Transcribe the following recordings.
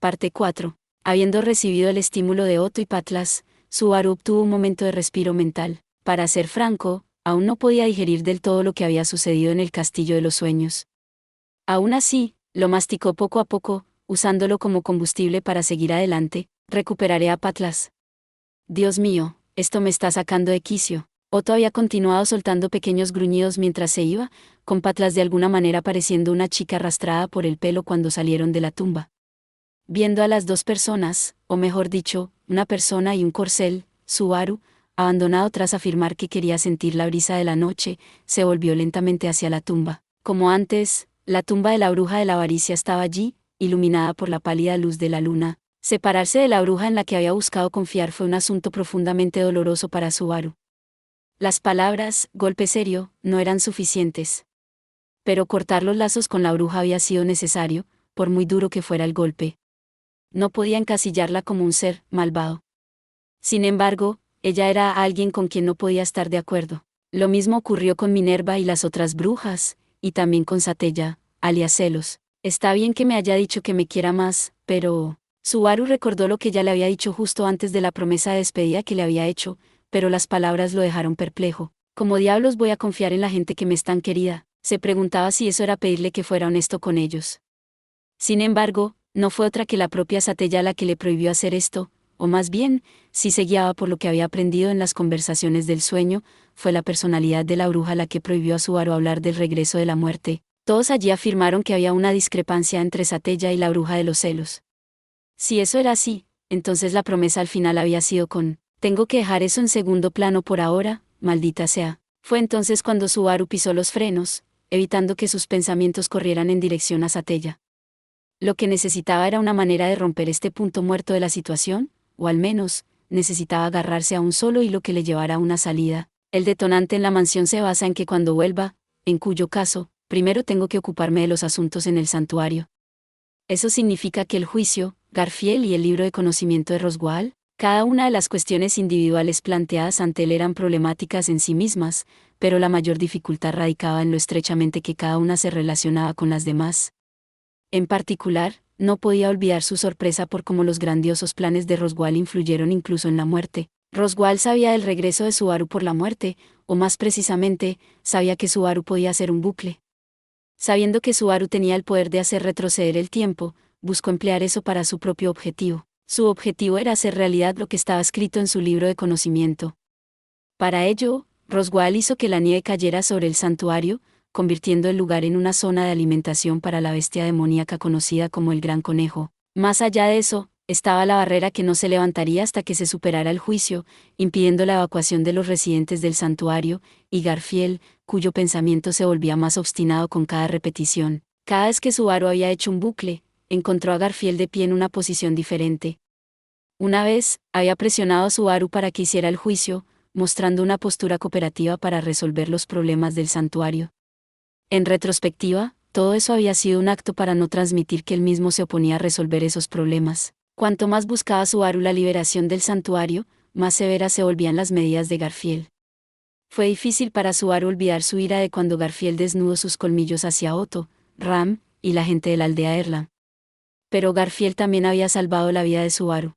Parte 4. Habiendo recibido el estímulo de Otto y Patlas, Subaru obtuvo un momento de respiro mental. Para ser franco, aún no podía digerir del todo lo que había sucedido en el castillo de los sueños. Aún así, lo masticó poco a poco, usándolo como combustible para seguir adelante. Recuperaré a Patlas. Dios mío, esto me está sacando de quicio. Otto había continuado soltando pequeños gruñidos mientras se iba, con Patlas de alguna manera pareciendo una chica arrastrada por el pelo cuando salieron de la tumba. Viendo a las dos personas, o mejor dicho, una persona y un corcel, Subaru, abandonado tras afirmar que quería sentir la brisa de la noche, se volvió lentamente hacia la tumba. Como antes, la tumba de la bruja de la avaricia estaba allí, iluminada por la pálida luz de la luna. Separarse de la bruja en la que había buscado confiar fue un asunto profundamente doloroso para Subaru. Las palabras, golpe serio, no eran suficientes. Pero cortar los lazos con la bruja había sido necesario, por muy duro que fuera el golpe. No podía encasillarla como un ser malvado. Sin embargo, ella era alguien con quien no podía estar de acuerdo. Lo mismo ocurrió con Minerva y las otras brujas, y también con Satella, alias Celos. Está bien que me haya dicho que me quiera más, pero... Subaru recordó lo que ella le había dicho justo antes de la promesa de despedida que le había hecho, pero las palabras lo dejaron perplejo. ¿Cómo diablos voy a confiar en la gente que me es tan querida? Se preguntaba si eso era pedirle que fuera honesto con ellos. Sin embargo, no fue otra que la propia Satella la que le prohibió hacer esto, o más bien, si se guiaba por lo que había aprendido en las conversaciones del sueño, fue la personalidad de la bruja la que prohibió a Subaru hablar del regreso de la muerte. Todos allí afirmaron que había una discrepancia entre Satella y la bruja de los celos. Si eso era así, entonces la promesa al final había sido con, tengo que dejar eso en segundo plano por ahora, maldita sea. Fue entonces cuando Subaru pisó los frenos, evitando que sus pensamientos corrieran en dirección a Satella. Lo que necesitaba era una manera de romper este punto muerto de la situación, o al menos, necesitaba agarrarse a un solo hilo que le llevara a una salida. El detonante en la mansión se basa en que cuando vuelva, en cuyo caso, primero tengo que ocuparme de los asuntos en el santuario. Eso significa que el juicio, Garfield y el libro de conocimiento de Roswell, cada una de las cuestiones individuales planteadas ante él eran problemáticas en sí mismas, pero la mayor dificultad radicaba en lo estrechamente que cada una se relacionaba con las demás. En particular, no podía olvidar su sorpresa por cómo los grandiosos planes de Roswell influyeron incluso en la muerte. Roswell sabía del regreso de Subaru por la muerte, o más precisamente, sabía que Subaru podía hacer un bucle. Sabiendo que Subaru tenía el poder de hacer retroceder el tiempo, buscó emplear eso para su propio objetivo. Su objetivo era hacer realidad lo que estaba escrito en su libro de conocimiento. Para ello, Roswell hizo que la nieve cayera sobre el santuario, convirtiendo el lugar en una zona de alimentación para la bestia demoníaca conocida como el Gran Conejo. Más allá de eso, estaba la barrera que no se levantaría hasta que se superara el juicio, impidiendo la evacuación de los residentes del santuario, y Garfield, cuyo pensamiento se volvía más obstinado con cada repetición. Cada vez que Subaru había hecho un bucle, encontró a Garfield de pie en una posición diferente. Una vez, había presionado a Subaru para que hiciera el juicio, mostrando una postura cooperativa para resolver los problemas del santuario. En retrospectiva, todo eso había sido un acto para no transmitir que él mismo se oponía a resolver esos problemas. Cuanto más buscaba Subaru la liberación del santuario, más severas se volvían las medidas de Garfield. Fue difícil para Subaru olvidar su ira de cuando Garfield desnudó sus colmillos hacia Otto, Ram, y la gente de la aldea Erland. Pero Garfield también había salvado la vida de Subaru.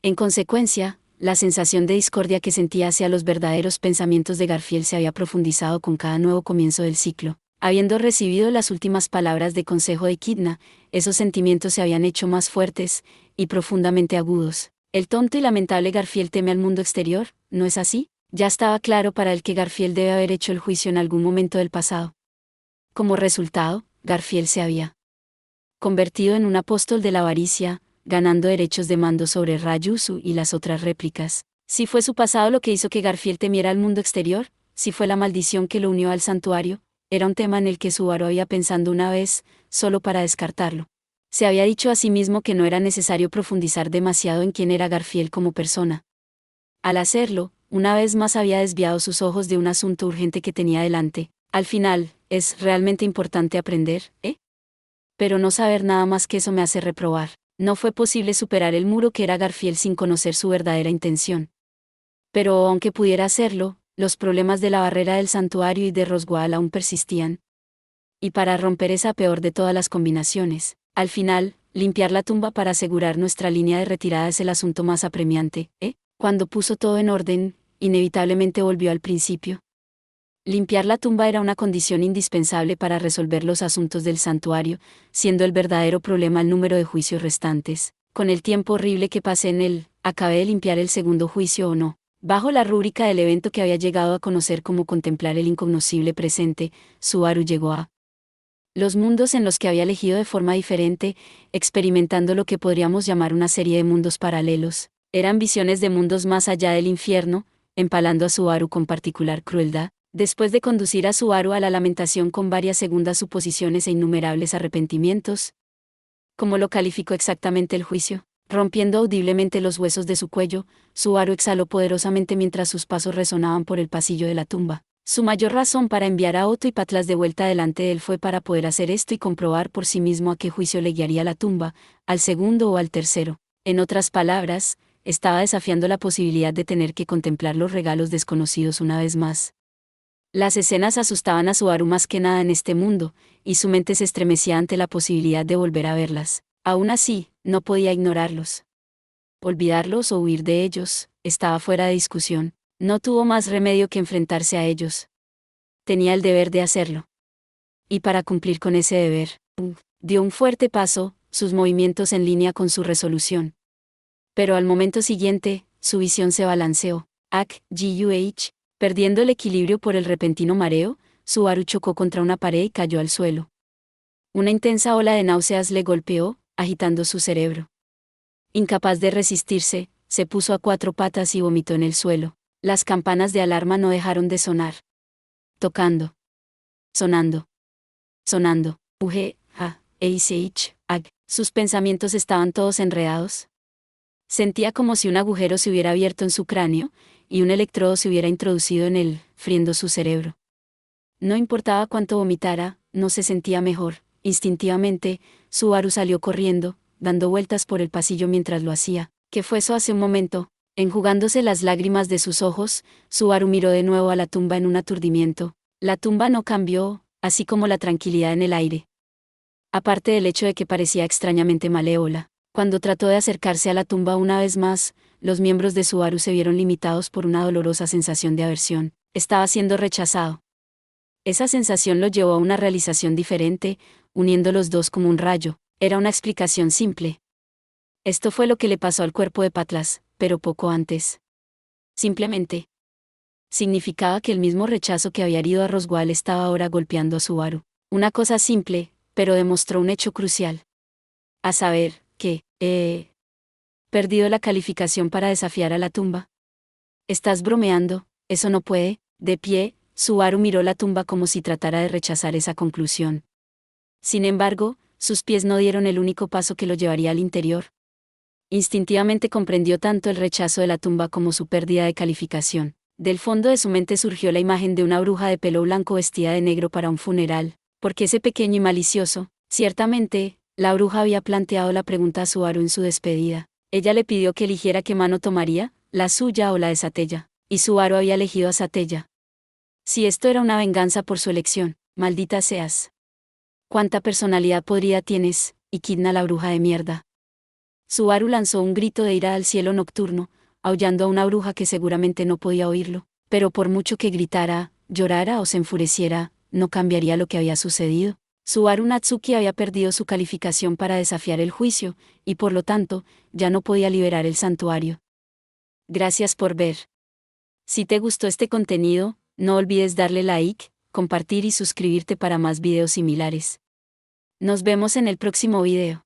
En consecuencia, la sensación de discordia que sentía hacia los verdaderos pensamientos de Garfield se había profundizado con cada nuevo comienzo del ciclo. Habiendo recibido las últimas palabras de consejo de Kidna, esos sentimientos se habían hecho más fuertes y profundamente agudos. El tonto y lamentable Garfield teme al mundo exterior, ¿no es así? Ya estaba claro para él que Garfield debe haber hecho el juicio en algún momento del pasado. Como resultado, Garfield se había convertido en un apóstol de la avaricia, ganando derechos de mando sobre Rayusu y las otras réplicas. Si fue su pasado lo que hizo que Garfield temiera al mundo exterior, si fue la maldición que lo unió al santuario, era un tema en el que Subaru había pensado una vez, solo para descartarlo. Se había dicho a sí mismo que no era necesario profundizar demasiado en quién era Garfield como persona. Al hacerlo, una vez más había desviado sus ojos de un asunto urgente que tenía delante. Al final, es realmente importante aprender, ¿eh? Pero no saber nada más que eso me hace reprobar. No fue posible superar el muro que era Garfield sin conocer su verdadera intención. Pero aunque pudiera hacerlo, los problemas de la barrera del santuario y de Roswell aún persistían. Y para romper esa peor de todas las combinaciones, al final, Limpiar la tumba para asegurar nuestra línea de retirada es el asunto más apremiante, ¿eh? Cuando puso todo en orden, inevitablemente volvió al principio. Limpiar la tumba era una condición indispensable para resolver los asuntos del santuario, siendo el verdadero problema el número de juicios restantes. Con el tiempo horrible que pasé en él, ¿acabé de limpiar el segundo juicio o no? Bajo la rúbrica del evento que había llegado a conocer como contemplar el incognoscible presente, Subaru llegó a los mundos en los que había elegido de forma diferente, experimentando lo que podríamos llamar una serie de mundos paralelos. Eran visiones de mundos más allá del infierno, empalando a Subaru con particular crueldad, después de conducir a Subaru a la lamentación con varias segundas suposiciones e innumerables arrepentimientos. ¿Cómo lo calificó exactamente el juicio? Rompiendo audiblemente los huesos de su cuello, Subaru exhaló poderosamente mientras sus pasos resonaban por el pasillo de la tumba. Su mayor razón para enviar a Otto y Patlas de vuelta delante de él fue para poder hacer esto y comprobar por sí mismo a qué juicio le guiaría la tumba, al segundo o al tercero. En otras palabras, estaba desafiando la posibilidad de tener que contemplar los regalos desconocidos una vez más. Las escenas asustaban a Subaru más que nada en este mundo, y su mente se estremecía ante la posibilidad de volver a verlas. Aún así, no podía ignorarlos. Olvidarlos o huir de ellos, estaba fuera de discusión. No tuvo más remedio que enfrentarse a ellos. Tenía el deber de hacerlo. Y para cumplir con ese deber, dio un fuerte paso, sus movimientos en línea con su resolución. Pero al momento siguiente, su visión se balanceó. Perdiendo el equilibrio por el repentino mareo, Subaru chocó contra una pared y cayó al suelo. Una intensa ola de náuseas le golpeó, agitando su cerebro. Incapaz de resistirse, se puso a cuatro patas y vomitó en el suelo. Las campanas de alarma no dejaron de sonar. Tocando. Sonando. Sonando. Sus pensamientos estaban todos enredados. Sentía como si un agujero se hubiera abierto en su cráneo, y un electrodo se hubiera introducido en él, friendo su cerebro. No importaba cuánto vomitara, no se sentía mejor. Instintivamente, Subaru salió corriendo, dando vueltas por el pasillo mientras lo hacía. ¿Qué fue eso hace un momento? Enjugándose las lágrimas de sus ojos, Subaru miró de nuevo a la tumba en un aturdimiento. La tumba no cambió, así como la tranquilidad en el aire. Aparte del hecho de que parecía extrañamente malévola. Cuando trató de acercarse a la tumba una vez más, los miembros de Subaru se vieron limitados por una dolorosa sensación de aversión. Estaba siendo rechazado. Esa sensación lo llevó a una realización diferente, uniendo los dos como un rayo. Era una explicación simple. Esto fue lo que le pasó al cuerpo de Patlas, pero poco antes. Simplemente. Significaba que el mismo rechazo que había herido a Roswell estaba ahora golpeando a Subaru. Una cosa simple, pero demostró un hecho crucial. A saber, que, perdido la calificación para desafiar a la tumba. ¿Estás bromeando? Eso no puede. De pie, Subaru miró la tumba como si tratara de rechazar esa conclusión. Sin embargo, sus pies no dieron el único paso que lo llevaría al interior. Instintivamente comprendió tanto el rechazo de la tumba como su pérdida de calificación. Del fondo de su mente surgió la imagen de una bruja de pelo blanco vestida de negro para un funeral. ¿Por qué ese pequeño y malicioso? Ciertamente, la bruja había planteado la pregunta a Subaru en su despedida. Ella le pidió que eligiera qué mano tomaría, la suya o la de Satella. Y Subaru había elegido a Satella. Si esto era una venganza por su elección, maldita seas. ¿Cuánta personalidad podrida tienes, Echidna la bruja de mierda? Subaru lanzó un grito de ira al cielo nocturno, aullando a una bruja que seguramente no podía oírlo, pero por mucho que gritara, llorara o se enfureciera, no cambiaría lo que había sucedido. Subaru Natsuki había perdido su calificación para desafiar el juicio, y por lo tanto, ya no podía liberar el santuario. Gracias por ver. Si te gustó este contenido, no olvides darle like, compartir y suscribirte para más videos similares. Nos vemos en el próximo video.